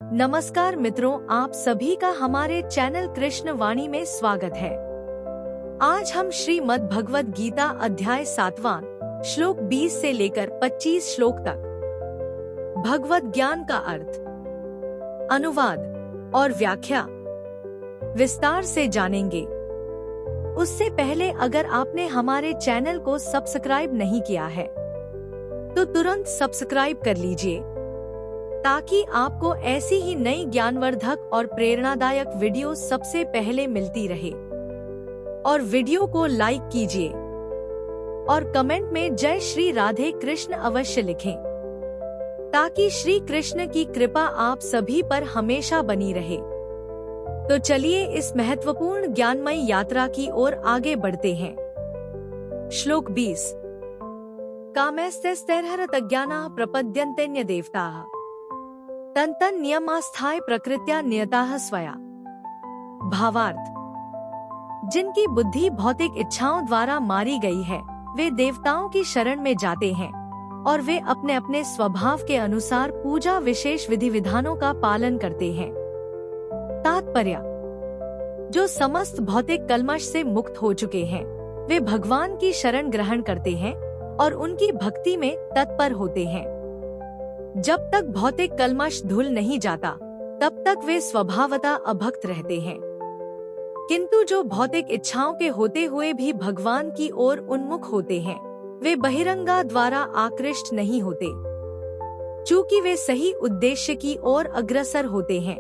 नमस्कार मित्रों, आप सभी का हमारे चैनल कृष्ण वाणी में स्वागत है। आज हम श्रीमद् भगवद गीता अध्याय 7वां श्लोक 20 से लेकर 25 श्लोक तक भगवद ज्ञान का अर्थ, अनुवाद और व्याख्या विस्तार से जानेंगे। उससे पहले अगर आपने हमारे चैनल को सब्सक्राइब नहीं किया है तो तुरंत सब्सक्राइब कर लीजिए ताकि आपको ऐसी ही नई ज्ञानवर्धक और प्रेरणादायक वीडियो सबसे पहले मिलती रहे। और वीडियो को लाइक कीजिए और कमेंट में जय श्री राधे कृष्ण अवश्य लिखें ताकि श्री कृष्ण की कृपा आप सभी पर हमेशा बनी रहे। तो चलिए इस महत्वपूर्ण ज्ञानमय यात्रा की ओर आगे बढ़ते हैं। श्लोक 20। कामैस्तैर्हरतज्ञानाः प्रपद्यन्तेन्य देवताः तन नियमास्थाय प्रकृत्या नियताः स्वया। भावार्थ, जिनकी बुद्धि भौतिक इच्छाओं द्वारा मारी गई है वे देवताओं की शरण में जाते हैं और वे अपने अपने स्वभाव के अनुसार पूजा विशेष विधि विधानों का पालन करते हैं। तात्पर्य, जो समस्त भौतिक कल्मश से मुक्त हो चुके हैं वे भगवान की शरण ग्रहण करते हैं और उनकी भक्ति में तत्पर होते हैं। जब तक भौतिक कल्मश धुल नहीं जाता तब तक वे स्वभावतः अभक्त रहते हैं, किंतु जो भौतिक इच्छाओं के होते हुए भी भगवान की ओर उन्मुख होते हैं वे बहिरंगा द्वारा आकृष्ट नहीं होते। चूँकि वे सही उद्देश्य की ओर अग्रसर होते हैं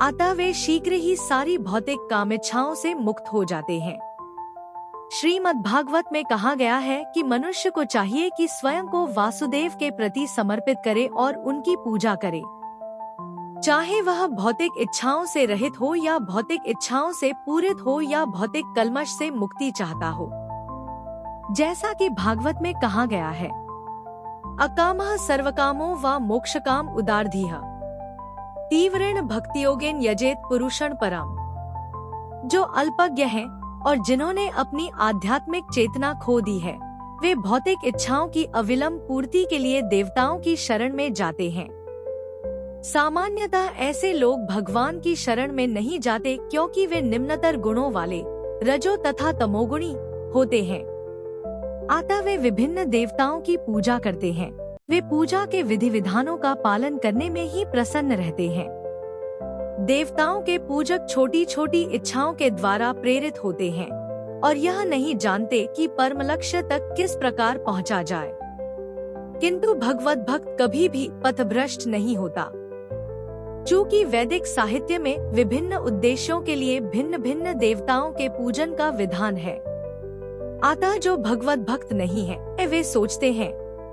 अतः वे शीघ्र ही सारी भौतिक कामेच्छाओं से मुक्त हो जाते हैं। श्रीमद् भागवत में कहा गया है कि मनुष्य को चाहिए कि स्वयं को वासुदेव के प्रति समर्पित करे और उनकी पूजा करे, चाहे वह भौतिक इच्छाओं से रहित हो या भौतिक इच्छाओं से पूरित हो या भौतिक कल्मश से मुक्ति चाहता हो। जैसा कि भागवत में कहा गया है, अकामः सर्वकामो वा मोक्षकाम उदारधीः तीव्रेण भक्तियोगेन यजेत पुरुषं परम। जो अल्पज्ञ हैं और जिन्होंने अपनी आध्यात्मिक चेतना खो दी है वे भौतिक इच्छाओं की अविलंब पूर्ति के लिए देवताओं की शरण में जाते हैं। सामान्यतः ऐसे लोग भगवान की शरण में नहीं जाते क्योंकि वे निम्नतर गुणों वाले रजो तथा तमोगुणी होते हैं। अतः वे विभिन्न देवताओं की पूजा करते हैं। वे पूजा के विधि विधानों का पालन करने में ही प्रसन्न रहते हैं। देवताओं के पूजक छोटी छोटी इच्छाओं के द्वारा प्रेरित होते हैं और यह नहीं जानते कि परम लक्ष्य तक किस प्रकार पहुंचा जाए, किंतु भगवत भक्त कभी भी पथभ्रष्ट नहीं होता। चूँकि वैदिक साहित्य में विभिन्न उद्देश्यों के लिए भिन्न भिन्न देवताओं के पूजन का विधान है, अतः जो भगवत भक्त नहीं है वे सोचते हैं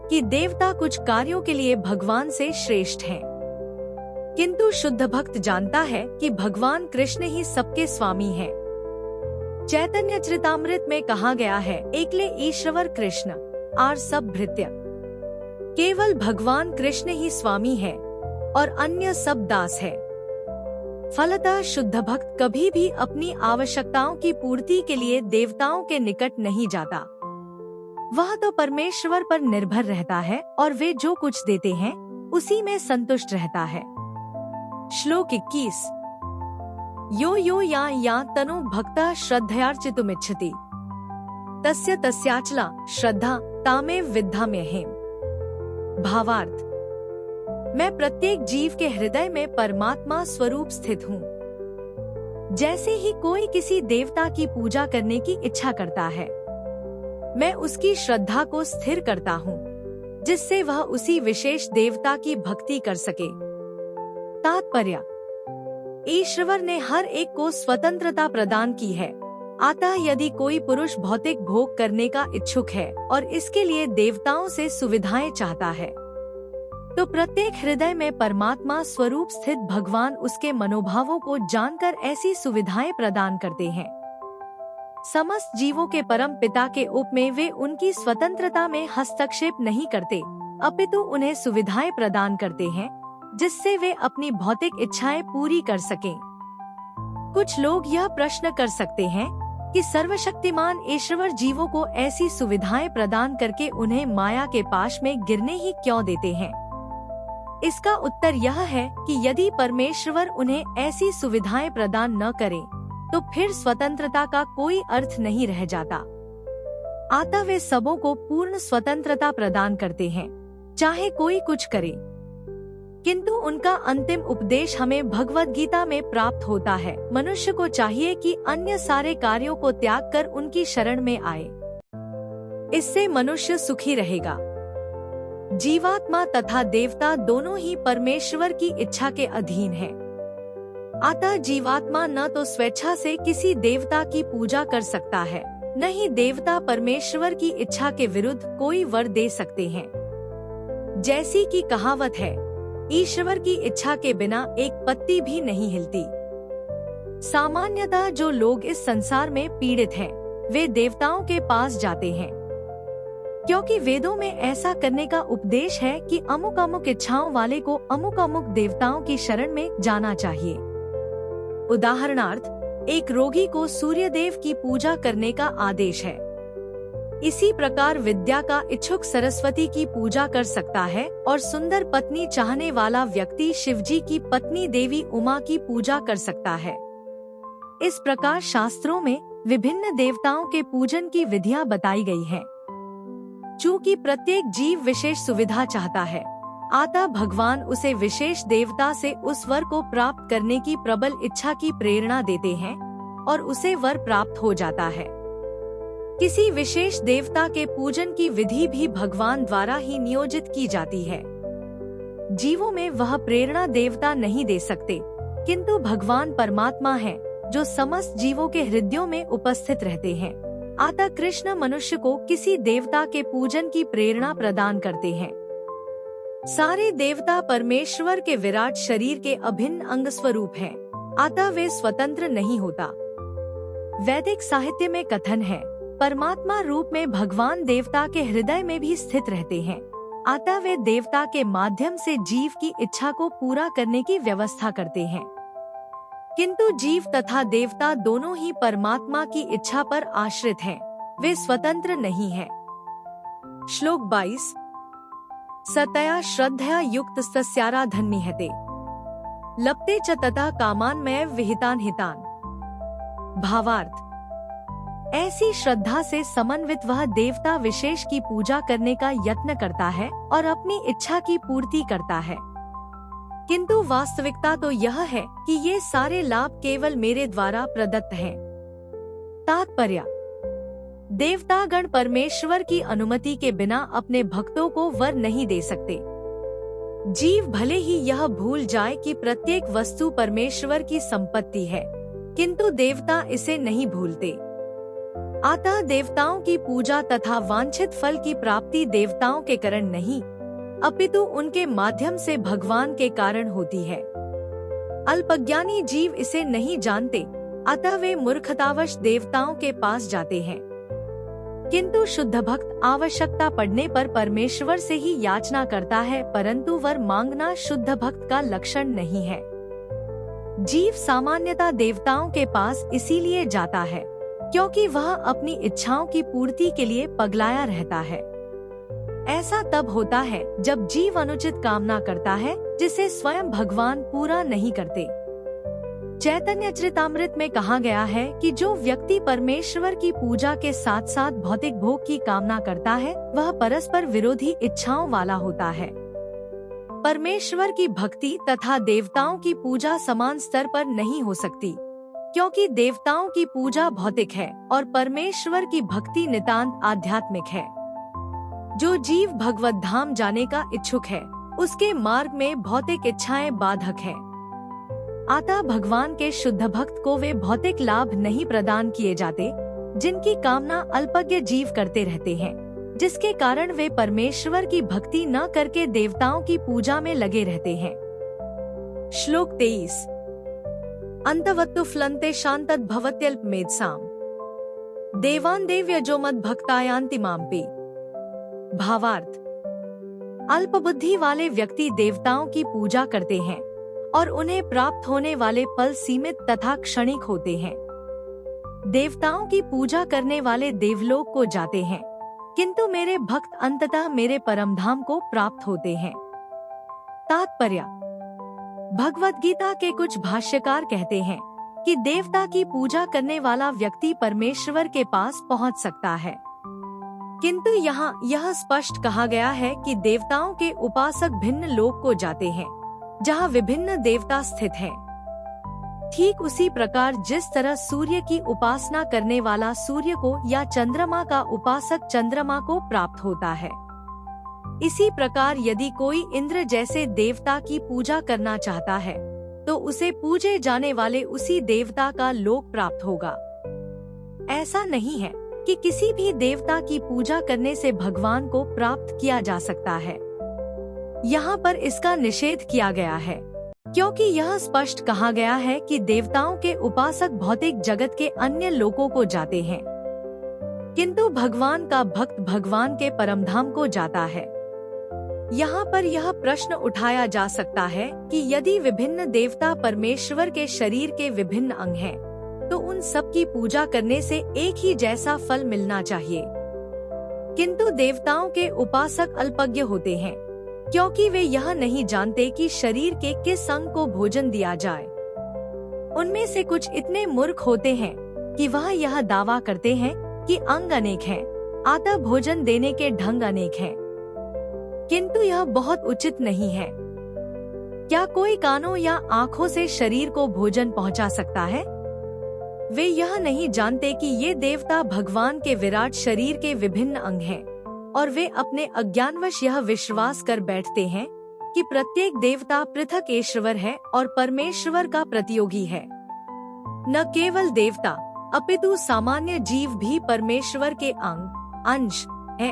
कि देवता कुछ कार्यों के लिए भगवान से श्रेष्ठ हैं। किंतु शुद्ध भक्त जानता है कि भगवान कृष्ण ही सबके स्वामी हैं। चैतन्य चरितामृत में कहा गया है, एकले ईश्वर कृष्ण आर सब भृत्य। केवल भगवान कृष्ण ही स्वामी है और अन्य सब दास है। फलतः शुद्ध भक्त कभी भी अपनी आवश्यकताओं की पूर्ति के लिए देवताओं के निकट नहीं जाता। वह तो परमेश्वर पर निर्भर रहता है और वे जो कुछ देते हैं उसी में संतुष्ट रहता है। श्लोक 21। यो यो या तनु भक्तः श्रद्धयार्चितुमिच्छति तस्य तस्याचला श्रद्धा तामेव विद्धाम्यहम्। भावार्थ, मैं प्रत्येक जीव के हृदय में परमात्मा स्वरूप स्थित हूँ। जैसे ही कोई किसी देवता की पूजा करने की इच्छा करता है मैं उसकी श्रद्धा को स्थिर करता हूँ जिससे वह उसी विशेष देवता की भक्ति कर सके। तात्पर्य, ईश्वर ने हर एक को स्वतंत्रता प्रदान की है, अतः यदि कोई पुरुष भौतिक भोग करने का इच्छुक है और इसके लिए देवताओं से सुविधाएं चाहता है तो प्रत्येक हृदय में परमात्मा स्वरूप स्थित भगवान उसके मनोभावों को जानकर ऐसी सुविधाएं प्रदान करते हैं। समस्त जीवों के परम पिता के रूप में वे उनकी स्वतंत्रता में हस्तक्षेप नहीं करते अपितु उन्हें सुविधाएं प्रदान करते हैं जिससे वे अपनी भौतिक इच्छाएं पूरी कर सकें। कुछ लोग यह प्रश्न कर सकते हैं कि सर्वशक्तिमान ईश्वर जीवों को ऐसी सुविधाएं प्रदान करके उन्हें माया के पाश में गिरने ही क्यों देते हैं। इसका उत्तर यह है कि यदि परमेश्वर उन्हें ऐसी सुविधाएं प्रदान न करे तो फिर स्वतंत्रता का कोई अर्थ नहीं रह जाता। अतः वे सबों को पूर्ण स्वतंत्रता प्रदान करते हैं, चाहे कोई कुछ करे। किंतु उनका अंतिम उपदेश हमें भगवद गीता में प्राप्त होता है। मनुष्य को चाहिए कि अन्य सारे कार्यों को त्याग कर उनकी शरण में आए। इससे मनुष्य सुखी रहेगा। जीवात्मा तथा देवता दोनों ही परमेश्वर की इच्छा के अधीन हैं। अतः जीवात्मा न तो स्वेच्छा से किसी देवता की पूजा कर सकता है, न ही देवता परमेश्वर की इच्छा के विरुद्ध कोई वर दे सकते हैं। जैसी कि कहावत है, ईश्वर की इच्छा के बिना एक पत्ती भी नहीं हिलती। सामान्यतः जो लोग इस संसार में पीड़ित हैं, वे देवताओं के पास जाते हैं, क्योंकि वेदों में ऐसा करने का उपदेश है कि अमुक अमुक इच्छाओं वाले को अमुक अमुक देवताओं की शरण में जाना चाहिए। उदाहरणार्थ, एक रोगी को सूर्यदेव की पूजा करने का आदेश है। इसी प्रकार विद्या का इच्छुक सरस्वती की पूजा कर सकता है और सुंदर पत्नी चाहने वाला व्यक्ति शिवजी की पत्नी देवी उमा की पूजा कर सकता है। इस प्रकार शास्त्रों में विभिन्न देवताओं के पूजन की विधियां बताई गई हैं। चूँकि प्रत्येक जीव विशेष सुविधा चाहता है, अतः भगवान उसे विशेष देवता से उस वर को प्राप्त करने की प्रबल इच्छा की प्रेरणा देते हैं और उसे वर प्राप्त हो जाता है। किसी विशेष देवता के पूजन की विधि भी भगवान द्वारा ही नियोजित की जाती है। जीवों में वह प्रेरणा देवता नहीं दे सकते, किंतु भगवान परमात्मा है जो समस्त जीवों के हृदयों में उपस्थित रहते हैं। अतः कृष्ण मनुष्य को किसी देवता के पूजन की प्रेरणा प्रदान करते हैं। सारे देवता परमेश्वर के विराट शरीर के अभिन्न अंग स्वरूप हैं, अतः वे स्वतंत्र नहीं होता। वैदिक साहित्य में कथन है, परमात्मा रूप में भगवान देवता के हृदय में भी स्थित रहते हैं, अतः वे देवता के माध्यम से जीव की इच्छा को पूरा करने की व्यवस्था करते हैं। किंतु जीव तथा देवता दोनों ही परमात्मा की इच्छा पर आश्रित हैं, वे स्वतंत्र नहीं हैं। श्लोक 22। सतया श्रद्धया युक्त तस्याराधन्निहते लप्ते च तथा कामान्मयैव विहितान् हितान्। भावार्थ, ऐसी श्रद्धा से समन्वित वह देवता विशेष की पूजा करने का यत्न करता है और अपनी इच्छा की पूर्ति करता है। किंतु वास्तविकता तो यह है कि ये सारे लाभ केवल मेरे द्वारा प्रदत्त हैं। तात्पर्य, देवतागण परमेश्वर की अनुमति के बिना अपने भक्तों को वर नहीं दे सकते। जीव भले ही यह भूल जाए कि प्रत्येक वस्तु परमेश्वर की संपत्ति है, किंतु देवता इसे नहीं भूलते। अतः देवताओं की पूजा तथा वांछित फल की प्राप्ति देवताओं के कारण नहीं, अपितु उनके माध्यम से भगवान के कारण होती है। अल्पज्ञानी जीव इसे नहीं जानते, अतः वे मूर्खतावश देवताओं के पास जाते हैं। किंतु शुद्ध भक्त आवश्यकता पड़ने पर परमेश्वर से ही याचना करता है, परंतु वर मांगना शुद्ध भक्त का लक्षण नहीं है। जीव सामान्यतः देवताओं के पास इसीलिए जाता है क्योंकि वह अपनी इच्छाओं की पूर्ति के लिए पगलाया रहता है। ऐसा तब होता है जब जीव अनुचित कामना करता है जिसे स्वयं भगवान पूरा नहीं करते। चैतन्य चरितामृत में कहा गया है कि जो व्यक्ति परमेश्वर की पूजा के साथ साथ भौतिक भोग की कामना करता है, वह परस्पर विरोधी इच्छाओं वाला होता है। परमेश्वर की भक्ति तथा देवताओं की पूजा समान स्तर पर नहीं हो सकती, क्योंकि देवताओं की पूजा भौतिक है और परमेश्वर की भक्ति नितांत आध्यात्मिक है। जो जीव भगवत धाम जाने का इच्छुक है, उसके मार्ग में भौतिक इच्छाएं बाधक है। अतः भगवान के शुद्ध भक्त को वे भौतिक लाभ नहीं प्रदान किए जाते जिनकी कामना अल्पज्ञ जीव करते रहते हैं, जिसके कारण वे परमेश्वर की भक्ति न करके देवताओं की पूजा में लगे रहते हैं। श्लोक 23। अंतवत्तु फ्लन्ते शान्तद् भवत्यल्पमेधसाम् देवान् देव्यजो मद्भक्तायान्ति माम्पि। भावार्थ, अल्पबुद्धि वाले व्यक्ति देवताओं की पूजा करते हैं और उन्हें प्राप्त होने वाले फल सीमित तथा क्षणिक होते हैं। देवताओं की पूजा करने वाले देवलोक को जाते हैं, किंतु मेरे भक्त अंततः मेरे परमधाम को प्राप्त होते हैं। तात्पर्य। भगवद गीता के कुछ भाष्यकार कहते हैं कि देवता की पूजा करने वाला व्यक्ति परमेश्वर के पास पहुंच सकता है, किंतु यहाँ यह स्पष्ट कहा गया है कि देवताओं के उपासक भिन्न लोक को जाते हैं जहाँ विभिन्न देवता स्थित हैं। ठीक उसी प्रकार जिस तरह सूर्य की उपासना करने वाला सूर्य को या चंद्रमा का उपासक चंद्रमा को प्राप्त होता है, इसी प्रकार यदि कोई इंद्र जैसे देवता की पूजा करना चाहता है तो उसे पूजे जाने वाले उसी देवता का लोक प्राप्त होगा। ऐसा नहीं है कि किसी भी देवता की पूजा करने से भगवान को प्राप्त किया जा सकता है। यहाँ पर इसका निषेध किया गया है, क्योंकि यह स्पष्ट कहा गया है कि देवताओं के उपासक भौतिक जगत के अन्य लोकों को जाते हैं, किंतु भगवान का भक्त भगवान के परमधाम को जाता है। यहाँ पर यह प्रश्न उठाया जा सकता है कि यदि विभिन्न देवता परमेश्वर के शरीर के विभिन्न अंग हैं, तो उन सब की पूजा करने से एक ही जैसा फल मिलना चाहिए। किंतु देवताओं के उपासक अल्पज्ञ होते हैं, क्योंकि वे यह नहीं जानते कि शरीर के किस अंग को भोजन दिया जाए। उनमें से कुछ इतने मूर्ख होते हैं कि वह यह दावा करते हैं कि अंग अनेक हैं, अतः भोजन देने के ढंग अनेक हैं, किंतु यह बहुत उचित नहीं है। क्या कोई कानों या आँखों से शरीर को भोजन पहुंचा सकता है? वे यह नहीं जानते कि ये देवता भगवान के विराट शरीर के विभिन्न अंग हैं, और वे अपने अज्ञानवश यह विश्वास कर बैठते हैं कि प्रत्येक देवता पृथक ईश्वर है और परमेश्वर का प्रतियोगी है। न केवल देवता अपितु सामान्य जीव भी परमेश्वर के अंश है।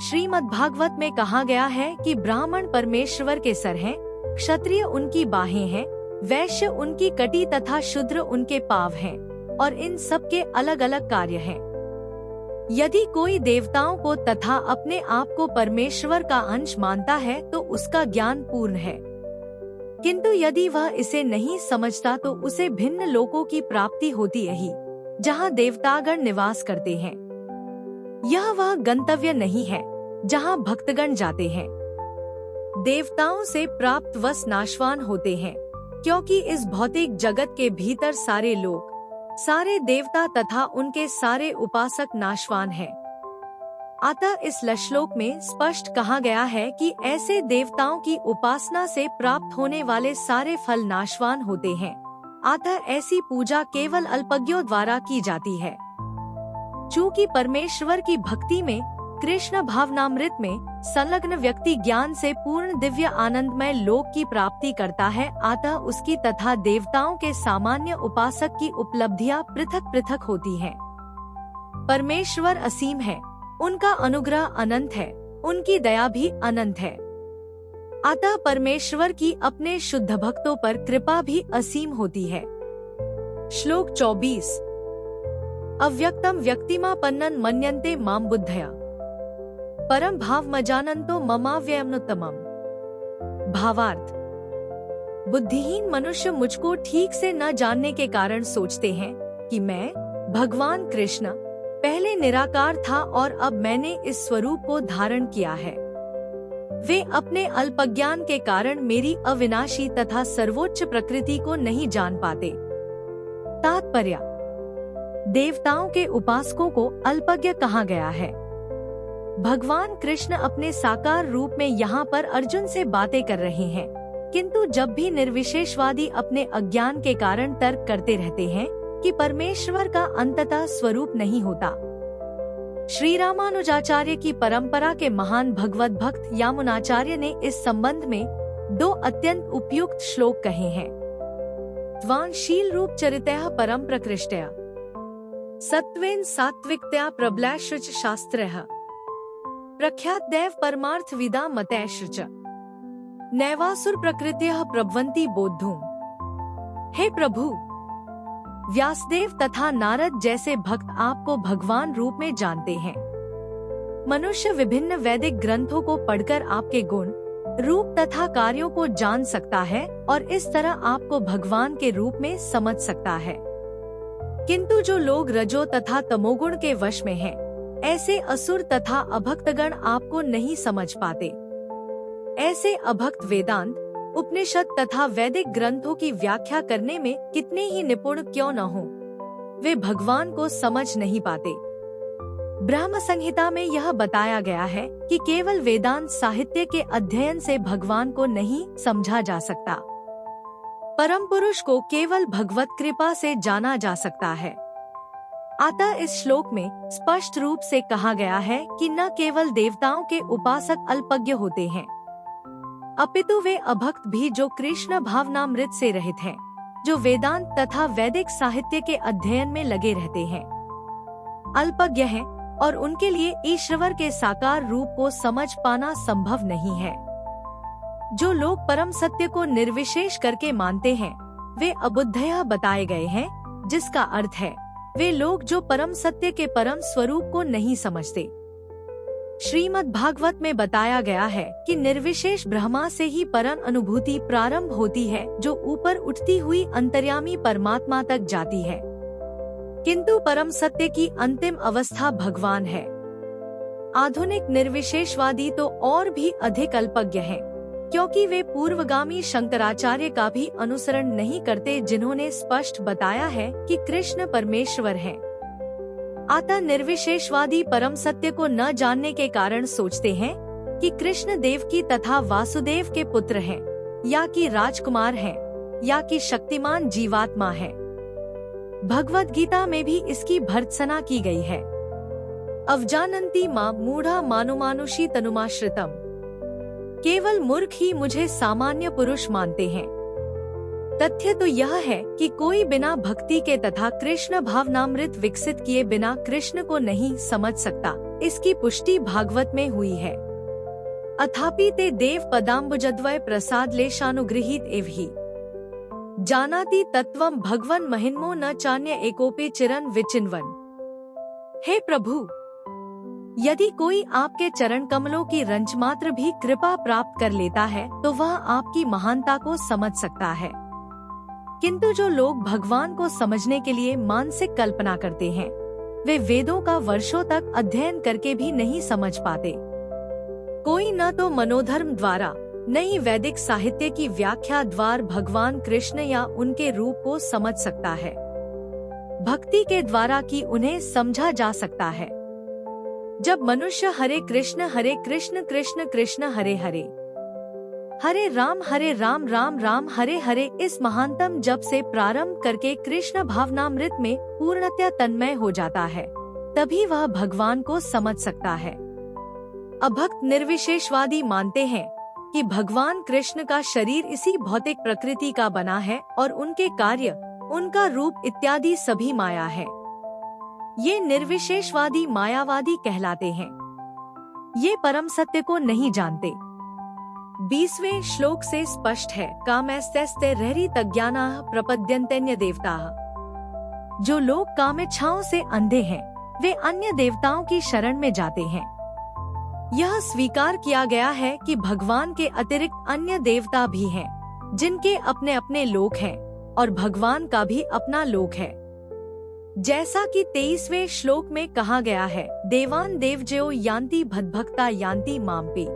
श्रीमद् भागवत में कहा गया है कि ब्राह्मण परमेश्वर के सर हैं, क्षत्रिय उनकी बाहें हैं, वैश्य उनकी कटी तथा शूद्र उनके पाँव हैं, और इन सब के अलग अलग कार्य हैं। यदि कोई देवताओं को तथा अपने आप को परमेश्वर का अंश मानता है तो उसका ज्ञान पूर्ण है, किंतु यदि वह इसे नहीं समझता तो उसे भिन्न लोकों की प्राप्ति होती यही जहाँ देवतागण निवास करते हैं। यह वह गंतव्य नहीं है जहाँ भक्तगण जाते हैं। देवताओं से प्राप्त वस नाशवान होते हैं, क्योंकि इस भौतिक जगत के भीतर सारे लोग, सारे देवता तथा उनके सारे उपासक नाशवान हैं। अतः इस श्लोक में स्पष्ट कहा गया है कि ऐसे देवताओं की उपासना से प्राप्त होने वाले सारे फल नाशवान होते हैं। अतः ऐसी पूजा केवल अल्पज्ञों द्वारा की जाती है। चूँकि परमेश्वर की भक्ति में, कृष्ण भावनामृत में संलग्न व्यक्ति ज्ञान से पूर्ण दिव्य आनंदमय लोक की प्राप्ति करता है, अतः उसकी तथा देवताओं के सामान्य उपासक की उपलब्धियां पृथक पृथक होती हैं। परमेश्वर असीम है, उनका अनुग्रह अनंत है, उनकी दया भी अनंत है। अतः परमेश्वर की अपने शुद्ध भक्तों पर कृपा भी असीम होती है। श्लोक 24। अव्यक्तम व्यक्तिमापन्नन मन्यन्ते माम बुद्धया परम भावमजानन्तो ममाव्ययमनुत्तमम्। भावार्थ। बुद्धिहीन मनुष्य मुझको ठीक से न जानने के कारण सोचते हैं कि मैं, भगवान कृष्ण, पहले निराकार था और अब मैंने इस स्वरूप को धारण किया है। वे अपने अल्पज्ञान के कारण मेरी अविनाशी तथा सर्वोच्च प्रकृति को नहीं जान पाते। तात्पर्य। देवताओं के उपासकों को अल्पज्ञ कहा गया है। भगवान कृष्ण अपने साकार रूप में यहाँ पर अर्जुन से बातें कर रहे हैं, किंतु जब भी निर्विशेषवादी अपने अज्ञान के कारण तर्क करते रहते हैं कि परमेश्वर का अंततः स्वरूप नहीं होता। श्री रामानुजाचार्य की परंपरा के महान भगवत भक्त यामुनाचार्य ने इस संबंध में 2 अत्यंत उपयुक्त श्लोक कहे हैं। त्वांशील रूप चरितयः परम प्रकृष्टया सत्वेन सात्विकतया प्रबलैश्च शास्त्रयः प्रख्यात देव परमार्थ विदा मतैश्च नैवासुर प्रकृत्यः प्रभवन्ति बोद्धुम। हे प्रभु, व्यासदेव तथा नारद जैसे भक्त आपको भगवान रूप में जानते हैं। मनुष्य विभिन्न वैदिक ग्रंथों को पढ़कर आपके गुण, रूप तथा कार्यों को जान सकता है और इस तरह आपको भगवान के रूप में समझ सकता है। किंतु जो लोग रजो तथा तमोगुण के वश में हैं, ऐसे असुर तथा अभक्तगण आपको नहीं समझ पाते। ऐसे अभक्त वेदांत, उपनिषद तथा वैदिक ग्रंथों की व्याख्या करने में कितने ही निपुण क्यों न हो, वे भगवान को समझ नहीं पाते। ब्रह्म संहिता में यह बताया गया है कि केवल वेदांत साहित्य के अध्ययन से भगवान को नहीं समझा जा सकता। परम पुरुष को केवल भगवत कृपा से जाना जा सकता है। अतः इस श्लोक में स्पष्ट रूप से कहा गया है कि न केवल देवताओं के उपासक अल्पज्ञ होते हैं, अपितु वे अभक्त भी जो कृष्ण भावनामृत से रहित हैं, जो वेदांत तथा वैदिक साहित्य के अध्ययन में लगे रहते हैं, अल्पज्ञ हैं और उनके लिए ईश्वर के साकार रूप को समझ पाना संभव नहीं है। जो लोग परम सत्य को निर्विशेष करके मानते हैं, वे अबुद्धयः बताए गए हैं, जिसका अर्थ है वे लोग जो परम सत्य के परम स्वरूप को नहीं समझते। श्रीमद् भागवत में बताया गया है कि निर्विशेष ब्रह्मा से ही परम अनुभूति प्रारंभ होती है, जो ऊपर उठती हुई अंतर्यामी परमात्मा तक जाती है, किंतु परम सत्य की अंतिम अवस्था भगवान है। आधुनिक निर्विशेषवादी तो और भी अधिक अल्पज्ञ हैं, क्योंकि वे पूर्वगामी शंकराचार्य का भी अनुसरण नहीं करते, जिन्होंने स्पष्ट बताया है कि कृष्ण परमेश्वर हैं। अतः निर्विशेषवादी परम सत्य को न जानने के कारण सोचते हैं कि कृष्ण देव की तथा वासुदेव के पुत्र हैं, या कि राजकुमार हैं, या कि शक्तिमान जीवात्मा हैं। भगवद गीता में भी इसकी भर्त्सना की गई है। अवजानन्ति मां मूढ़ा मानुमानुषी तनुमाश्रितम। केवल मूर्ख ही मुझे सामान्य पुरुष मानते हैं। तथ्य तो यह है कि कोई बिना भक्ति के तथा कृष्ण भावनामृत विकसित किए बिना कृष्ण को नहीं समझ सकता। इसकी पुष्टि भागवत में हुई है। अथापि ते देव पदाम्बुजद्वय प्रसाद लेशानुगृहीत एव ही जानाति तत्वम भगवन महिन्मो न चान्य एकोपे चिरन विचिन्वन। हे प्रभु, यदि कोई आपके चरण कमलों की रंच मात्र भी कृपा प्राप्त कर लेता है तो वह आपकी महानता को समझ सकता है, किंतु जो लोग भगवान को समझने के लिए मानसिक कल्पना करते हैं, वे वेदों का वर्षों तक अध्ययन करके भी नहीं समझ पाते। कोई न तो मनोधर्म द्वारा, न ही वैदिक साहित्य की व्याख्या द्वारा भगवान कृष्ण या उनके रूप को समझ सकता है। भक्ति के द्वारा की उन्हें समझा जा सकता है। जब मनुष्य हरे कृष्ण कृष्ण कृष्ण हरे हरे, हरे राम राम हरे हरे इस महानतम जप से प्रारंभ करके कृष्ण भावनामृत में पूर्णतया तन्मय हो जाता है, तभी वह भगवान को समझ सकता है। अभक्त निर्विशेषवादी मानते हैं कि भगवान कृष्ण का शरीर इसी भौतिक प्रकृति का बना है और उनके कार्य, उनका रूप इत्यादि सभी माया है। ये निर्विशेषवादी मायावादी कहलाते हैं। ये परम सत्य को नहीं जानते। 20वें श्लोक से स्पष्ट है, कामैस्तैस्ते रहरी तज्ञानाः प्रपद्यन्तेन्य देवताः। जो लोग कामेच्छाओं से अंधे हैं, वे अन्य देवताओं की शरण में जाते हैं। यह स्वीकार किया गया है कि भगवान के अतिरिक्त अन्य देवता भी हैं, जिनके अपने अपने लोक हैं, और भगवान का भी अपना लोक है। जैसा कि 23वें श्लोक में कहा गया है, देवान देवजयो यान्ति भद्भक्ता यान्ति मामपि।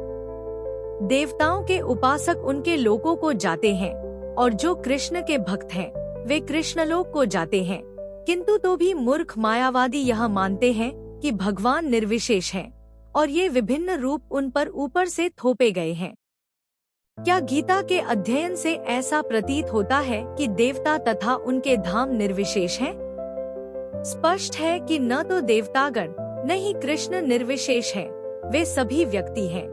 देवताओं के उपासक उनके लोकों को जाते हैं, और जो कृष्ण के भक्त हैं, वे कृष्णलोक को जाते हैं। किंतु तो भी मूर्ख मायावादी यह मानते हैं कि भगवान निर्विशेष हैं, और ये विभिन्न रूप उन पर ऊपर से थोपे गए हैं। क्या गीता के अध्ययन से ऐसा प्रतीत होता है कि देवता तथा उनके धाम निर्विशेष हैं? स्पष्ट है कि न तो देवतागण, न ही कृष्ण निर्विशेष हैं, वे सभी व्यक्ति हैं।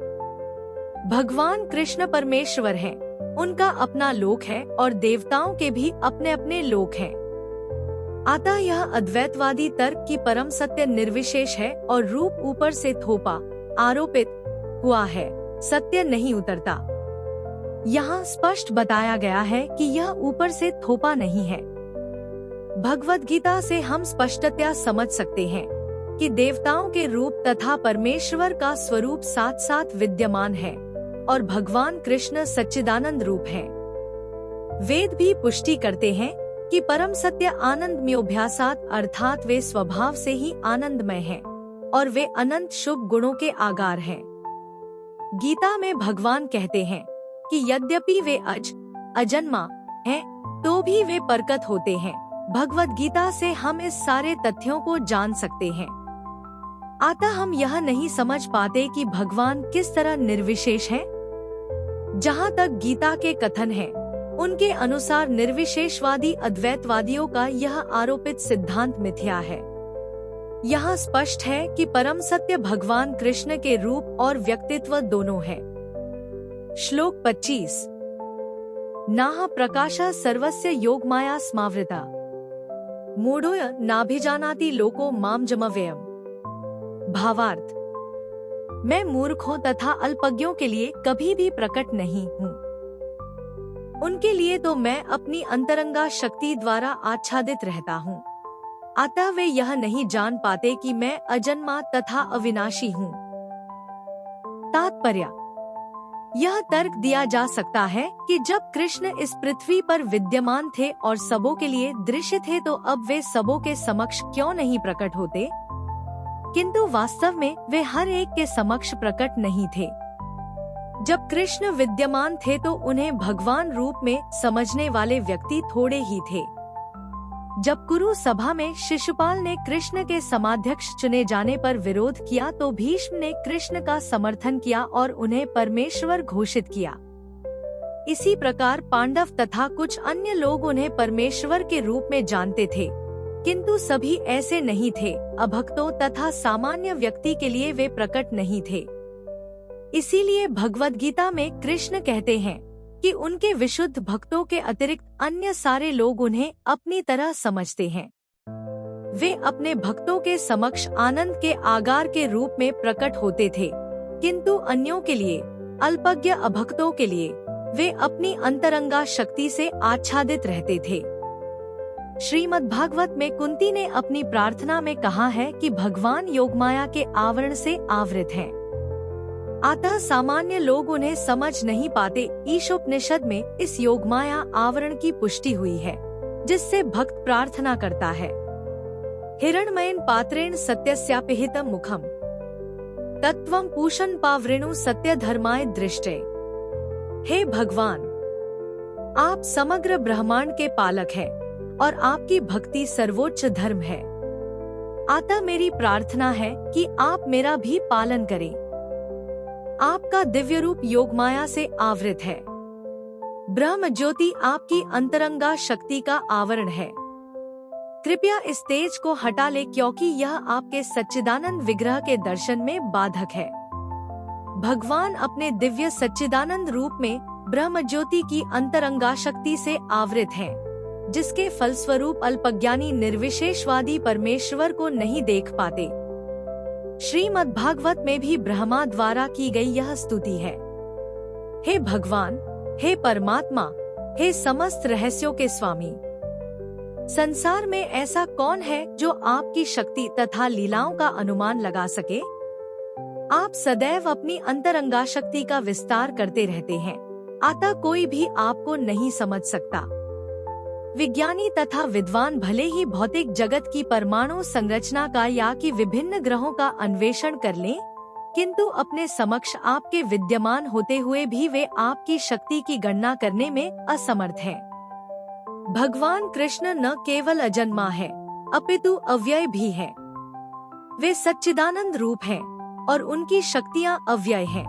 भगवान कृष्ण परमेश्वर हैं, उनका अपना लोक है और देवताओं के भी अपने अपने लोक हैं। अतः यह अद्वैतवादी तर्क की परम सत्य निर्विशेष है और रूप ऊपर से थोपा, आरोपित हुआ है, सत्य नहीं उतरता। यहाँ स्पष्ट बताया गया है कि यह ऊपर से थोपा नहीं है। भगवद गीता से हम स्पष्टतया समझ सकते हैं कि देवताओं के रूप तथा परमेश्वर का स्वरूप साथ साथ विद्यमान है और भगवान कृष्ण सच्चिदानंद रूप है। वेद भी पुष्टि करते हैं कि परम सत्य आनंदमयोभ्यासात् अर्थात वे स्वभाव से ही आनंदमय हैं और वे अनंत शुभ गुणों के आगार हैं। गीता में भगवान कहते हैं कि यद्यपि वे अजन्मा हैं, तो भी वे परकत होते हैं। भगवत गीता से हम इस सारे तथ्यों को जान सकते हैं। अतः हम यह नहीं समझ पाते कि भगवान किस तरह निर्विशेष हैं। जहाँ तक गीता के कथन है, उनके अनुसार निर्विशेषवादी अद्वैतवादियों का यह आरोपित सिद्धांत मिथ्या है। यहाँ स्पष्ट है कि परम सत्य भगवान कृष्ण के रूप और व्यक्तित्व दोनों है। श्लोक 25। नाह प्रकाशः सर्वस्य योगमाया स्मावृता मूढ़ो नाभिजानाति लोको माम जमव्ययम्। भावार्थ, मैं मूर्खों तथा अल्पज्ञों के लिए कभी भी प्रकट नहीं हूँ। उनके लिए तो मैं अपनी अंतरंगा शक्ति द्वारा आच्छादित रहता हूँ। अतः वे यह नहीं जान पाते कि मैं अजन्मा तथा अविनाशी हूँ। तात्पर्य, यह तर्क दिया जा सकता है कि जब कृष्ण इस पृथ्वी पर विद्यमान थे और सबों के लिए दृश्य थे, तो अब वे सबों के समक्ष क्यों नहीं प्रकट होते? किंतु वास्तव में वे हर एक के समक्ष प्रकट नहीं थे। जब कृष्ण विद्यमान थे तो उन्हें भगवान रूप में समझने वाले व्यक्ति थोड़े ही थे। जब कुरु सभा में शिशुपाल ने कृष्ण के समाध्यक्ष चुने जाने पर विरोध किया, तो भीष्म ने कृष्ण का समर्थन किया और उन्हें परमेश्वर घोषित किया। इसी प्रकार पांडव तथा कुछ अन्य लोग उन्हें परमेश्वर के रूप में जानते थे, किंतु सभी ऐसे नहीं थे। अभक्तों तथा सामान्य व्यक्ति के लिए वे प्रकट नहीं थे। इसीलिए भगवद गीता में कृष्ण कहते हैं कि उनके विशुद्ध भक्तों के अतिरिक्त अन्य सारे लोग उन्हें अपनी तरह समझते हैं। वे अपने भक्तों के समक्ष आनंद के आगार के रूप में प्रकट होते थे, किंतु अन्यों के लिए, अल्पज्ञ अभक्तों के लिए, वे अपनी अंतरंगा शक्ति से आच्छादित रहते थे। श्रीमद्भागवत में कुंती ने अपनी प्रार्थना में कहा है कि भगवान योगमाया के आवरण से आवृत हैं। अतः सामान्य लोग उन्हें समझ नहीं पाते। ईशोपनिषद में इस योगमाया आवरण की पुष्टि हुई है, जिससे भक्त प्रार्थना करता है, हिरण्मयेन पात्रेण सत्यस्यापिहितं मुखम तत्वं पूषन् पावृणु सत्य धर्माय दृष्टे। हे भगवान, आप समग्र ब्रह्मांड के पालक हैं और आपकी भक्ति सर्वोच्च धर्म है। अतः मेरी प्रार्थना है कि आप मेरा भी पालन करें। आपका दिव्य रूप योगमाया से आवृत है। ब्रह्म ज्योति आपकी अंतरंगा शक्ति का आवरण है। कृपया इस तेज को हटा ले, क्योंकि यह आपके सच्चिदानंद विग्रह के दर्शन में बाधक है। भगवान अपने दिव्य सच्चिदानंद रूप में ब्रह्म ज्योति की अंतरंगा शक्ति से आवृत हैं, जिसके फलस्वरूप अल्पज्ञानी निर्विशेषवादी परमेश्वर को नहीं देख पाते। श्रीमद्भागवत में भी ब्रह्मा द्वारा की गई यह स्तुति है। हे भगवान, हे परमात्मा, हे समस्त रहस्यों के स्वामी, संसार में ऐसा कौन है जो आपकी शक्ति तथा लीलाओं का अनुमान लगा सके? आप सदैव अपनी अंतरंगा शक्ति का विस्तार करते रहते हैं, अतः कोई भी आपको नहीं समझ सकता। विज्ञानी तथा विद्वान भले ही भौतिक जगत की परमाणु संरचना का या कि विभिन्न ग्रहों का अन्वेषण कर लें, किंतु अपने समक्ष आपके विद्यमान होते हुए भी वे आपकी शक्ति की गणना करने में असमर्थ हैं। भगवान कृष्ण न केवल अजन्मा है, अपितु अव्यय भी है। वे सच्चिदानंद रूप हैं और उनकी शक्तियाँ अव्यय हैं।